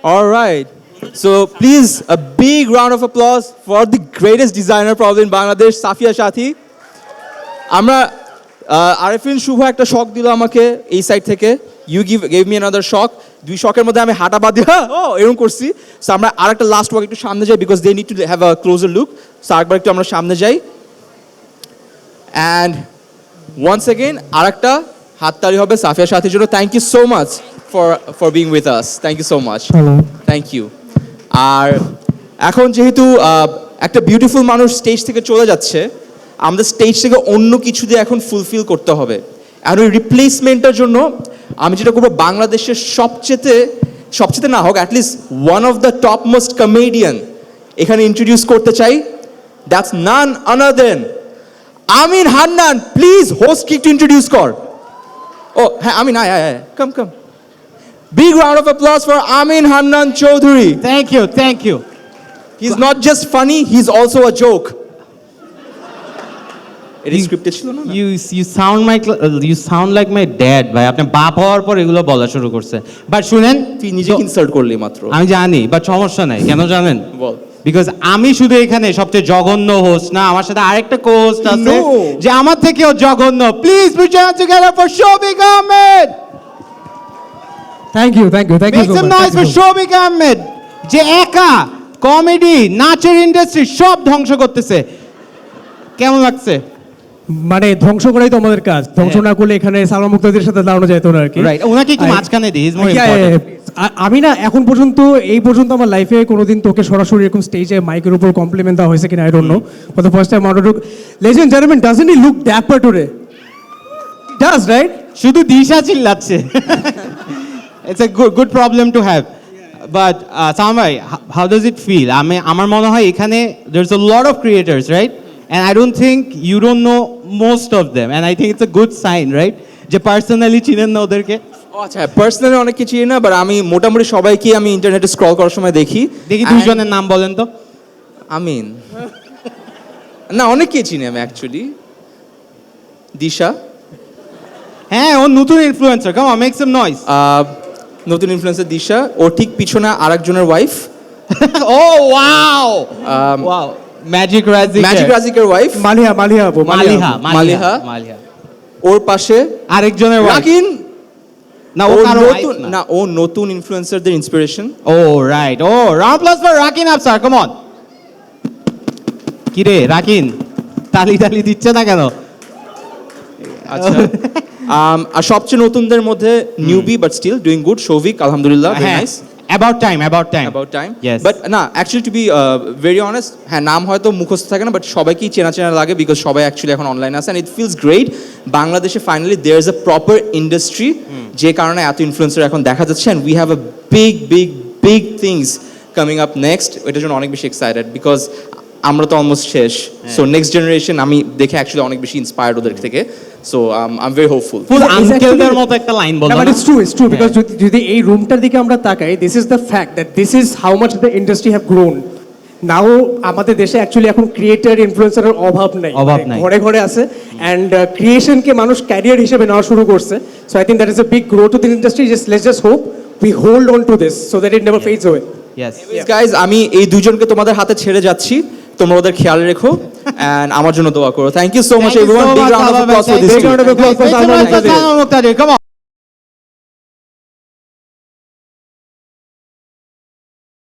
All right. So please, a big round of applause for the greatest designer probably in Bangladesh, Safia Shathi. আমরা আরেফিন শুভ একটা শক দিল আমাকে এই side থেকে। You gave me another শক। দুই শকের মধ্যে আমি হাঁটা বাদ দিয়ে এরকম করছি। সো আমরা আরেকটা লাস্ট ওয়াক একটু সামনে যাই because they need to have a closer look. So আরেকবার একটু আমরা সামনে যাই। অ্যান্ড ওয়ান্স এগেইন আরেকটা হাততালি হবে সাফিয়া সাথীর জন্য। Thank you so much for being with us. Thank you so much. Thank you. আর এখন যেহেতু একটা বিউটিফুল মানুষ স্টেজ থেকে চলে যাচ্ছে, আমাদের স্টেজ থেকে অন্য কিছু দিয়ে এখন ফুলফিল করতে হবে। আর ওই রিপ্লেসমেন্টের জন্য আমি যেটা করবো, বাংলাদেশের সবচেয়ে না হোক at least one of the top most comedian এখানে ইন্ট্রোডিউস করতে চাই। That's none another than Amin Hannan. Please host কি একটু ইন্ট্রোডিউস কর। ও হ্যাঁ আমিন, আয় কাম। Big round of applause for Amin Hannan Chaudhary. Thank you. He's not just funny, he's also a joke. It is scripted ছিল না? You sound like my dad, ভাই। আপনি বাপ হওয়ার পর এগুলো বলা শুরু করছে। বাট শুনেন, তুই নিজেকে ইনসাল্ট করলি মাত্র। আমি জানি, বাট সমস্যা নাই। কেন জানেন? বল। বিকজ আমি শুধু এখানে সবচেয়ে জঘন্য হোস্ট না, আমার সাথে আরেকটা কো-হোস্ট আছে যে আমার থেকেও জঘন্য। Please put your hands together for Shobik Ahmed. Thank you Make so some much. noise for Shobik Ahmed, যে একা কমেডি নাচের ইন্ডাস্ট্রি সব ধ্বংস করতেছে। কেমন লাগছে? মানে ধ্বংস করাই তো আমাদের কাজ। ধ্বংস না করলে এখানে সালমান মুক্তাদির সাথে দাঁড়ানো যেত না আর কি। রাইট, ওনাকে একটু মাঝখানে দিই, ইজ মোর Yeah, ইম্পর্টেন্ট। আমি না এখন পর্যন্ত আমার লাইফে কোনোদিন তোকে সরাসরি এরকম স্টেজে মাইকের উপর কমপ্লিমেন্ট দেওয়া হয়েছে কিনা I don't know. For the first time out of ladies and gentleman, doesn't he look dapper today? Does, right? শুধু Disha চিল্লাচ্ছে। It's a good problem to have. But Salman bhai, how does it feel? আমার মনে হয় এখানে there's a lot of creators, right? And I don't think you don't know most of them, and I think it's a good sign, right? যে personally চিনেন না ওদেরকে। ও আচ্ছা, personally অনেক কিছু না, বাট আমি মোটামুটি সবাইকে আমি ইন্টারনেটে স্ক্রল করার সময় দেখি। দুইজনের নাম বলেন তো। আমিন না, অনেকেই চিনি আমি অ্যাকচুয়ালি। দিশা, হ্যাঁ, ও নতুন influencer. Come on, make some noise. নতুন ইনফ্লুয়েন্সার দিশা। ওর ঠিক পিছনে আরেকজনের wife. Oh wow wow, magic রাজিকের ওয়াইফ মালিহা। ওর পাশে আরেকজনের ওয়াইফ রাকিন। না, ও কারো ওয়াইফ না, ও নতুন ইনফ্লুয়েন্সারদের inspiration. Oh right, a round applause for Rakin Afsar. Come on. কি রে রাকিন, তালি দিচ্ছে না কেন? আচ্ছা। আর সবচেয়ে নতুনদের মধ্যে newbie but still doing good, Shouvik, আলহামদুলিল্লাহ, very nice. About time. Yes. But না, actually to be very honest, হ্যাঁ নাম হয়তো মুখস্থ থাকে না, বাট সবাইকেই চেনা লাগে বিকজ সবাই অ্যাকচুয়ালি এখন অনলাইন আছে। অ্যান্ড ইট ফিলস গ্রেট, বাংলাদেশে finally there is a proper industry, যে কারণে এত ইনফ্লুয়েন্সার এখন দেখা যাচ্ছে। And we have a big things coming up next. এটার জন্য অনেক বেশি এক্সাইটেড বিকজ আমরা তো অলমোস্ট শেষ। সো নেক্সট জেনারেশন আমি দেখে অ্যাকচুয়ালি অনেক বেশি ইন্সপায়ার্ড ওদের থেকে। So I am very hopeful. ফুল আঙ্কেলদের মতো একটা লাইন বলো। বাট ইটস ট্রু বিকজ যদি এই রুমটার দিকে আমরা তাকাই, this is the fact that this is how much the industry have grown. Now আমাদের দেশে অ্যাকচুয়ালি এখন ক্রিয়েটর ইনফ্লুয়েন্সারের অভাব নাই, ঘরে আছে। অ্যান্ড ক্রিয়েশনকে মানুষ ক্যারিয়ার হিসেবে নেওয়া শুরু করছে। So I think that is a big growth to the industry. Let's just hope we hold on to this so that it never fades away. Yes guys, আমি এই দুজনকে তোমাদের হাতে ছেড়ে যাচ্ছি, তোমরা ওদের খেয়াল রেখো এন্ড আমার জন্য দোয়া করো। Thank you so much everyone. Big round of applause for this. Come on.